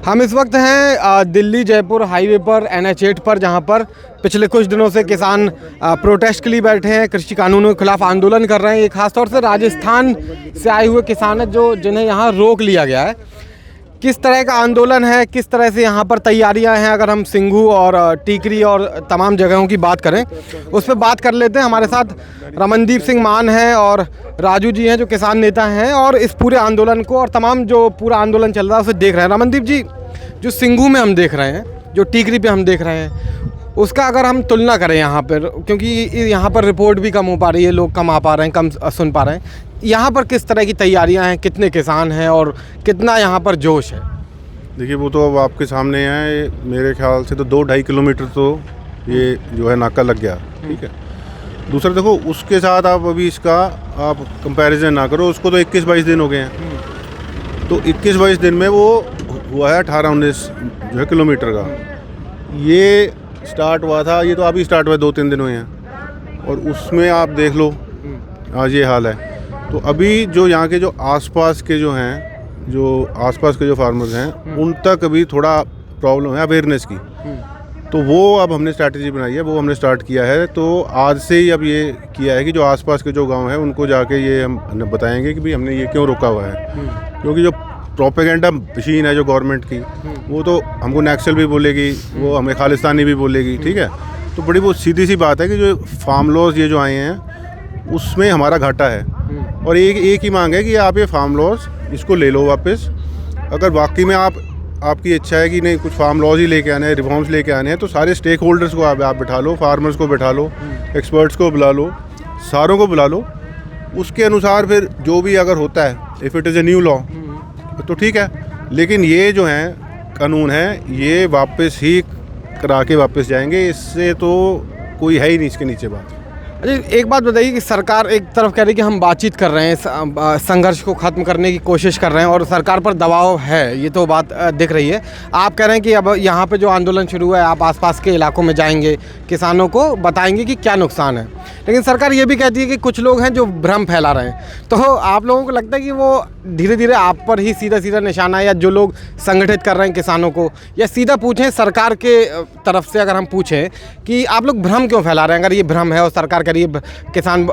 हम इस वक्त हैं दिल्ली जयपुर हाईवे पर NH8 पर, जहां पर पिछले कुछ दिनों से किसान प्रोटेस्ट के लिए बैठे हैं, कृषि कानूनों के खिलाफ आंदोलन कर रहे हैं। ये खासतौर से राजस्थान से आए हुए किसान हैं जिन्हें यहां रोक लिया गया है। किस तरह का आंदोलन है, किस तरह से यहाँ पर तैयारियां हैं, अगर हम सिंघू और टीकरी और तमाम जगहों की बात करें उस पर बात कर लेते हैं। हमारे साथ रमनदीप सिंह मान हैं और राजू जी हैं जो किसान नेता हैं और इस पूरे आंदोलन को और तमाम जो पूरा आंदोलन चल रहा है उसे देख रहे हैं। रमनदीप जी, जो सिंघू में हम देख रहे हैं, जो टीकरी पे हम देख रहे हैं, उसका अगर हम तुलना करें यहाँ पर, क्योंकि यहाँ पर रिपोर्ट भी कम हो पा रही है, लोग कम आ पा रहे हैं, कम सुन पा रहे हैं, यहाँ पर किस तरह की तैयारियाँ हैं, कितने किसान हैं और कितना यहाँ पर जोश है? देखिए, वो तो अब आपके सामने है। मेरे ख्याल से तो 2-2.5 किलोमीटर तो ये जो है नाका लग गया, ठीक है। दूसरा देखो, उसके साथ आप अभी इसका आप कंपैरिजन ना करो, उसको तो 21-22 दिन हो गए हैं। तो 21-22 दिन में वो हुआ है 18-19 जो है किलोमीटर का। ये स्टार्ट हुआ था, ये तो अभी स्टार्ट हुआ 2-3 दिन हुए हैं और उसमें आप देख लो आज ये हाल है। तो अभी जो यहाँ के जो आसपास के जो हैं, जो आसपास के जो फार्मर्स हैं, उन तक अभी थोड़ा प्रॉब्लम है अवेयरनेस की। तो वो अब हमने स्ट्रैटेजी बनाई है, वो हमने स्टार्ट किया है। तो आज से ही अब ये किया है कि जो आसपास के जो गांव हैं उनको जाके ये हम बताएंगे कि भाई हमने ये क्यों रोका हुआ है। क्योंकि जो प्रोपेगेंडा मशीन है जो गवर्नमेंट की, वो तो हमको नक्सल भी बोलेगी, वो हमें खालिस्तानी भी बोलेगी, ठीक है। तो बड़ी वो सीधी सी बात है कि जो फार्म लॉज ये जो आए हैं उसमें हमारा घाटा है और एक ही मांग है कि आप ये फार्म लॉज इसको ले लो वापस। अगर वाकई में आपकी इच्छा है कि नहीं कुछ फार्म लॉज ही लेके आने हैं, रिफॉर्म्स लेके आने हैं, तो सारे स्टेक होल्डर्स को आप बिठा लो, फार्मर्स को बिठा लो, एक्सपर्ट्स को बुला लो, सारों को बुला लो। उसके अनुसार फिर जो भी अगर होता है, if it is a new law तो ठीक है, लेकिन ये जो है कानून है ये वापस ही करा के वापस जाएंगे। इससे तो कोई है ही नहीं इसके नीचे बात। अच्छा, एक बात बताइए कि सरकार एक तरफ कह रही है कि हम बातचीत कर रहे हैं, संघर्ष को ख़त्म करने की कोशिश कर रहे हैं और सरकार पर दबाव है, ये तो बात दिख रही है। आप कह रहे हैं कि अब यहाँ पे जो आंदोलन शुरू है, आप आसपास के इलाकों में जाएंगे, किसानों को बताएंगे कि क्या नुकसान है, लेकिन सरकार ये भी कहती है कि कुछ लोग हैं जो भ्रम फैला रहे हैं। तो आप लोगों को लगता है कि वो धीरे धीरे आप पर ही सीधा निशाना है, या जो लोग संगठित कर रहे हैं किसानों को, या सीधा पूछें सरकार के तरफ से अगर हम पूछें कि आप लोग भ्रम क्यों फैला रहे हैं, अगर ये भ्रम है और सरकार कह रही है किसान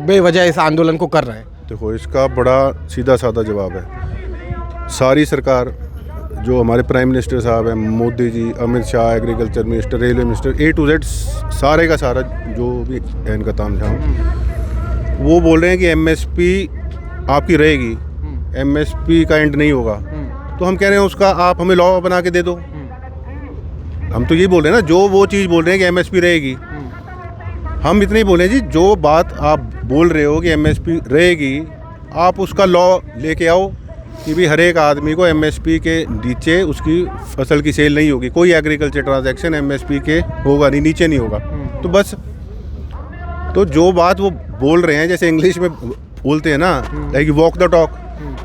बेवजह इस आंदोलन को कर रहे हैं? देखो, इसका बड़ा सीधा साधा जवाब है। सारी सरकार, जो हमारे प्राइम मिनिस्टर साहब हैं, Modi ji, Amit Shah, agriculture minister, railway minister, A to Z सारे का सारा जो भी है इनका तामझाम, वो बोल रहे हैं कि MSP आपकी रहेगी, MSP का एंड नहीं होगा। तो हम कह रहे हैं उसका आप हमें लॉ बना के दे दो। हम तो ये बोल रहे हैं ना, जो वो चीज़ बोल रहे हैं कि MSP रहेगी, हम इतने ही बोले जी, जो बात आप बोल रहे हो कि MSP रहेगी, आप उसका लॉ लेके आओ कि भी हर एक आदमी को MSP के नीचे उसकी फसल की सेल नहीं होगी, कोई एग्रीकल्चर ट्रांजैक्शन MSP के होगा नहीं, नीचे नहीं होगा। तो बस, तो जो बात वो बोल रहे हैं, जैसे इंग्लिश में बोलते हैं ना, लाइक वॉक द टॉक,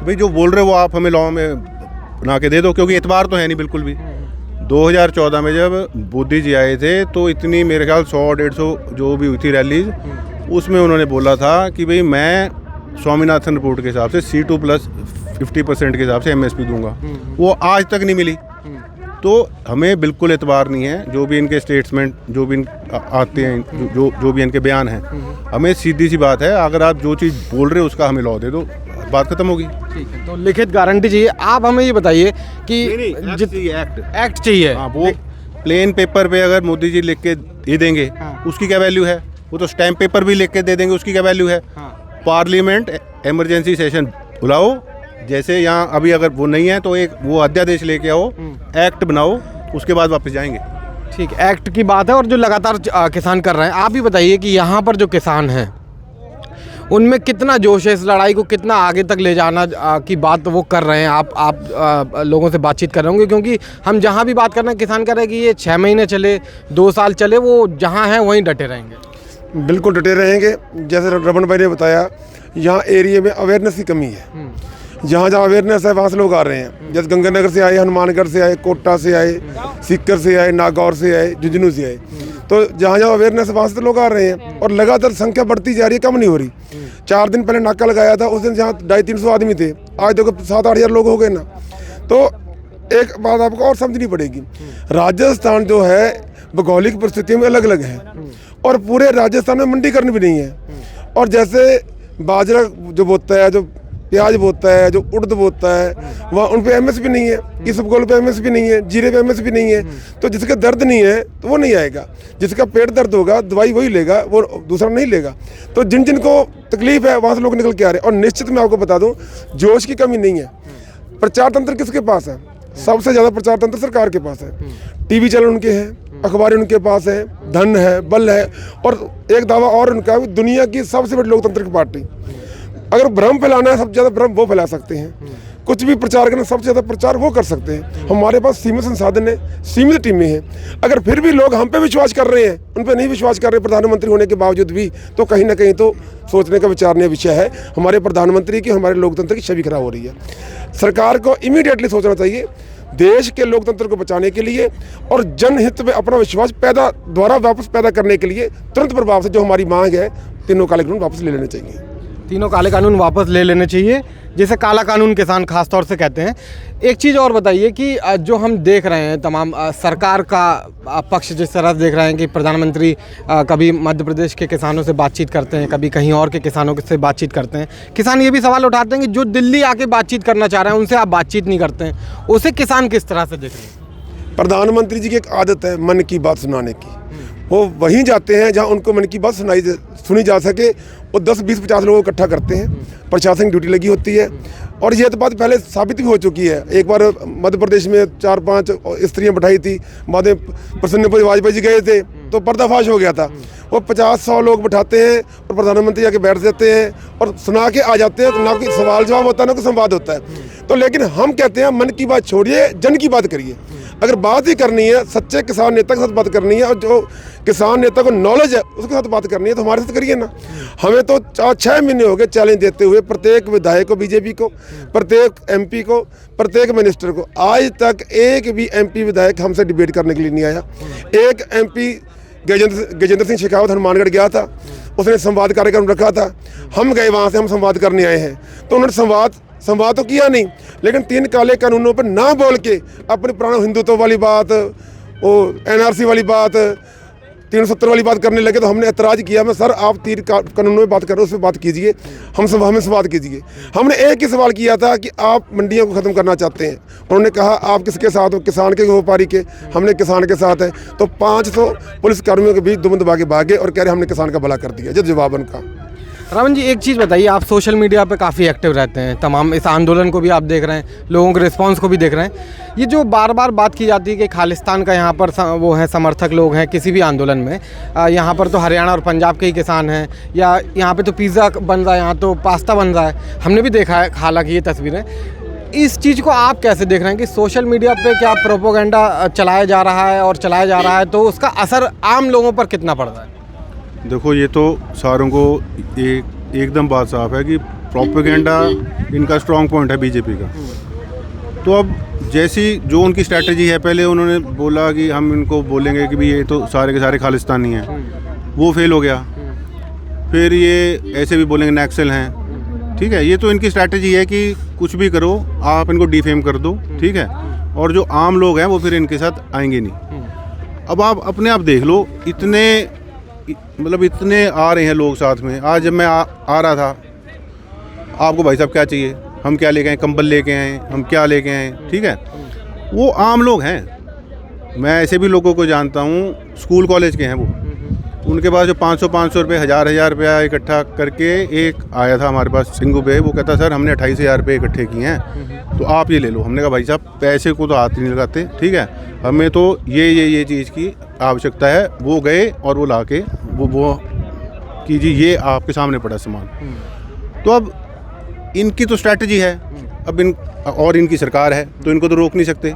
भाई जो बोल रहे हो वो आप हमें लॉ में बना के दे दो, क्योंकि एतबार तो है नहीं बिल्कुल भी। 2014 में जब मोदी जी आए थे तो इतनी मेरे ख्याल 100-150 जो भी हुई थी रैलीज, उसमें उन्होंने बोला था कि भाई मैं स्वामीनाथन रिपोर्ट के हिसाब से C2+50% के हिसाब से MSP दूंगा। वो आज तक नहीं मिली। तो हमें बिल्कुल एतबार नहीं है जो भी इनके स्टेटमेंट, जो भी आते हैं, जो भी इनके बयान हैं। हमें सीधी सी बात है, अगर आप जो चीज़ बोल रहे हो उसका हमें लॉ दे दो, बात खत्म होगी। ठीक है, तो लिखित गारंटी चाहिए। आप हमें ये बताइए कि एक्ट चाहिए। हाँ, वो प्लेन पेपर पे अगर मोदी जी लिख के दे देंगे, उसकी क्या वैल्यू है? वो तो स्टैम्प पेपर भी लिख के दे देंगे, उसकी क्या वैल्यू है? पार्लियामेंट इमरजेंसी सेशन बुलाओ, जैसे यहाँ अभी अगर वो नहीं है तो एक वो अध्यादेश लेके आओ, एक्ट बनाओ, उसके बाद वापस जाएंगे। ठीक, एक्ट की बात है और जो लगातार किसान कर रहे हैं। आप भी बताइए कि यहाँ पर जो किसान हैं उनमें कितना जोश है, इस लड़ाई को कितना आगे तक ले जाना की बात वो कर रहे हैं। आप लोगों से बातचीत कर रहे होंगे, क्योंकि हम जहाँ भी बात कर रहे हैं किसान कह रहे हैं कि ये 6 महीने चले, 2 साल चले, वो जहाँ हैं वहीं डटे रहेंगे। बिल्कुल डटे रहेंगे। जैसे रमन भाई ने बताया, यहाँ एरिया में अवेयरनेस की कमी है। जहाँ जहाँ अवेयरनेस है वहाँ से लोग आ रहे हैं। जैसे गंगानगर से आए, हनुमानगढ़ से आए, कोटा से आए, सीकर से आए, नागौर से आए, झुंझुनू से आए। तो जहाँ जहाँ अवेयरनेस है वहाँ से तो लोग आ रहे हैं और लगातार संख्या बढ़ती जा रही है, कम नहीं हो रही। 4 दिन पहले नाका लगाया था, उस दिन जहाँ 250-300 आदमी थे, आज देखो 7-8 हज़ार लोग हो गए ना। तो एक बात आपको और समझनी पड़ेगी, राजस्थान जो है भौगोलिक परिस्थितियों में अलग अलग है और पूरे राजस्थान में मंडीकरण भी नहीं है। और जैसे बाजरा जो बोता है, जो प्याज बोता है, जो उड़द बोता है, वहाँ उन पे एमएसपी नहीं है, इसबगोल पे एमएसपी नहीं है, जीरे पे एमएसपी नहीं है। तो जिसका दर्द नहीं है तो वो नहीं आएगा, जिसका पेट दर्द होगा दवाई वही लेगा, वो दूसरा नहीं लेगा। तो जिन जिन को तकलीफ है वहाँ से लोग निकल के आ रहे हैं। और निश्चित मैं आपको बता दूँ, जोश की कमी नहीं है। प्रचार तंत्र किसके पास है? सबसे ज़्यादा प्रचार तंत्र सरकार के पास है। टीवी चैनल उनके हैं, अखबारें उनके पास है, धन है, बल है। और एक दावा और उनका, दुनिया की सबसे बड़ी लोकतंत्र पार्टी। अगर भ्रम फैलाना है, सबसे ज़्यादा भ्रम वो फैला सकते हैं। कुछ भी प्रचार करना, सबसे ज़्यादा प्रचार वो कर सकते हैं। हमारे पास सीमित संसाधन है, सीमित टीमें हैं। अगर फिर भी लोग हम पे विश्वास कर रहे हैं, उन पे नहीं विश्वास कर रहे प्रधानमंत्री होने के बावजूद भी, तो कहीं ना कहीं तो सोचने का विचारणीय विषय है। हमारे प्रधानमंत्री की, हमारे लोकतंत्र की छवि खराब हो रही है। सरकार को इमीडिएटली सोचना चाहिए देश के लोकतंत्र को बचाने के लिए और जनहित में अपना विश्वास दोबारा वापस पैदा करने के लिए तुरंत प्रभाव से जो हमारी मांग है, तीनों काले कानून वापस ले लेने चाहिए। तीनों काले कानून वापस ले लेने चाहिए, जैसे काला कानून किसान खास तौर से कहते हैं। एक चीज़ और बताइए कि जो हम देख रहे हैं तमाम सरकार का पक्ष जिस तरह से देख रहे हैं कि प्रधानमंत्री कभी मध्य प्रदेश के किसानों से बातचीत करते हैं, कभी कहीं और के किसानों से बातचीत करते हैं। किसान ये भी सवाल उठाते हैं कि जो दिल्ली आके बातचीत करना चाह रहे हैं उनसे आप बातचीत नहीं करते हैं, उसे किसान किस तरह से देख रहे हैं? प्रधानमंत्री जी की एक आदत है मन की बात सुनाने की। वो वहीं जाते हैं जहां उनको मन की बात सुनी जा सके। वो 10, 20, 50 लोगों को इकट्ठा करते हैं, प्रशासन ड्यूटी लगी होती है। और ये तो बात पहले साबित भी हो चुकी है। एक बार मध्य प्रदेश में 4-5 स्त्रियां बैठाई थी, बाद में प्रसन्न वाजपेयी जी गए थे तो पर्दाफाश हो गया था। वो 50-100 लोग बैठाते हैं और प्रधानमंत्री जाके बैठ जाते हैं और सुना के आ जाते हैं। ना कोई सवाल जवाब होता है, ना कोई संवाद होता है। तो लेकिन हम कहते हैं मन की बात छोड़िए, जन की बात करिए। अगर बात ही करनी है, सच्चे किसान नेता के साथ बात करनी है और जो किसान नेता को नॉलेज है उसके साथ बात करनी है, तो हमारे साथ करिए ना। हमें तो 6 महीने हो गए चैलेंज देते हुए प्रत्येक विधायक को, बीजेपी को, प्रत्येक एमपी को, प्रत्येक मिनिस्टर को। आज तक एक भी एमपी विधायक हमसे डिबेट करने के लिए नहीं आया। एक एमपी गजेंद्र सिंह शेखावत हनुमानगढ़ गया था, उसने संवाद कार्यक्रम रखा था। हम गए वहाँ से, हम संवाद करने आए हैं, तो उन्होंने संवाद तो किया नहीं, लेकिन 3 काले कानूनों पर ना बोल के अपनी पुराना हिंदुत्व वाली बात, वो एनआरसी वाली बात, 370 वाली बात करने लगे। तो हमने एतराज़ किया, मैं सर आप 3 कानूनों में बात कर रहे हो, उस पर बात कीजिए, हमें संवाद कीजिए। हमने एक ही सवाल किया था कि आप मंडियों को ख़त्म करना चाहते हैं। उन्होंने कहा आप किसके साथ हो? किसान के व्यापारी के। हमने किसान के साथ है। तो 500 पुलिस कर्मियों के बीच दुम दबा के भागे और कह रहे हमने किसान का भला कर दिया। जो जवाब उनका। रावण जी, एक चीज़ बताइए, आप सोशल मीडिया पे काफ़ी एक्टिव रहते हैं, तमाम इस आंदोलन को भी आप देख रहे हैं, लोगों के रिस्पांस को भी देख रहे हैं। ये जो बार बार बात की जाती है कि खालिस्तान का यहाँ पर वो है समर्थक लोग हैं किसी भी आंदोलन में, यहाँ पर तो हरियाणा और पंजाब के ही किसान हैं, या यहाँ पे तो पिज़्ज़ा बन रहा है, यहाँ तो पास्ता बन रहा है, हमने भी देखा है हालांकि ये तस्वीरें। इस चीज़ को आप कैसे देख रहे हैं कि सोशल मीडिया पे क्या प्रोपोगेंडा चलाया जा रहा है और चलाया जा रहा है, तो उसका असर आम लोगों पर कितना पड़ रहा है? देखो, ये तो सारों को एकदम बात साफ है कि प्रोपेगेंडा इनका स्ट्रॉन्ग पॉइंट है बीजेपी का। तो अब जैसी जो उनकी स्ट्रैटेजी है, पहले उन्होंने बोला कि हम इनको बोलेंगे कि भाई ये तो सारे के सारे खालिस्तानी हैं, वो फेल हो गया। फिर ये ऐसे भी बोलेंगे नक्सल हैं, ठीक है। ये तो इनकी स्ट्रैटेजी है कि कुछ भी करो, आप इनको डिफेम कर दो, ठीक है। और जो आम लोग हैं वो फिर इनके साथ आएंगे नहीं। अब आप अपने आप देख लो, इतने आ रहे हैं लोग साथ में। आज जब मैं आ रहा था, आपको भाई साहब क्या चाहिए, हम क्या लेके आए, कंबल लेके आए, हम क्या लेके आए, ठीक है। वो आम लोग हैं। मैं ऐसे भी लोगों को जानता हूँ, स्कूल कॉलेज के हैं वो, उनके पास जो 500 रुपये, 1000 रुपया इकट्ठा करके एक आया था हमारे पास सिंगू पे, वो कहता सर हमने 28,000 रुपये इकट्ठे किए हैं, तो आप ये ले लो। हमने कहा भाई साहब पैसे को तो हाथ नहीं लगाते, ठीक है, हमें तो ये चीज़ की आवश्यकता है। वो गए और वो ला के वो कीजिए, ये आपके सामने पड़ा सामान। तो अब इनकी तो स्ट्रैटेजी है, अब इनकी सरकार है, तो इनको तो रोक नहीं सकते।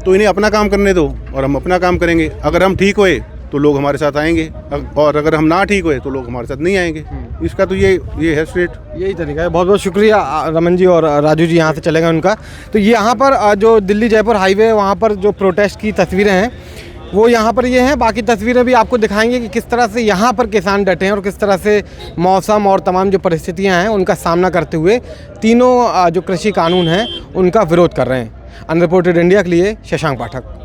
तो इन्हें अपना काम करने दो और हम अपना काम करेंगे। अगर हम ठीक हुए तो लोग हमारे साथ आएंगे, और अगर हम ना ठीक हुए तो लोग हमारे साथ नहीं आएंगे। इसका तो ये है स्ट्रेट, यही तरीका है। बहुत बहुत शुक्रिया रमन जी, और राजू जी यहाँ से चलेगा उनका। तो यहाँ पर जो दिल्ली जयपुर हाईवे, वहाँ पर जो प्रोटेस्ट की तस्वीरें हैं वो यहाँ पर ये हैं। बाकी तस्वीरें भी आपको दिखाएंगे कि किस तरह से यहाँ पर किसान डटे हैं और किस तरह से मौसम और तमाम जो परिस्थितियाँ हैं उनका सामना करते हुए तीनों जो कृषि कानून हैं उनका विरोध कर रहे हैं। अनरिपोर्टेड इंडिया के लिए शशांक पाठक।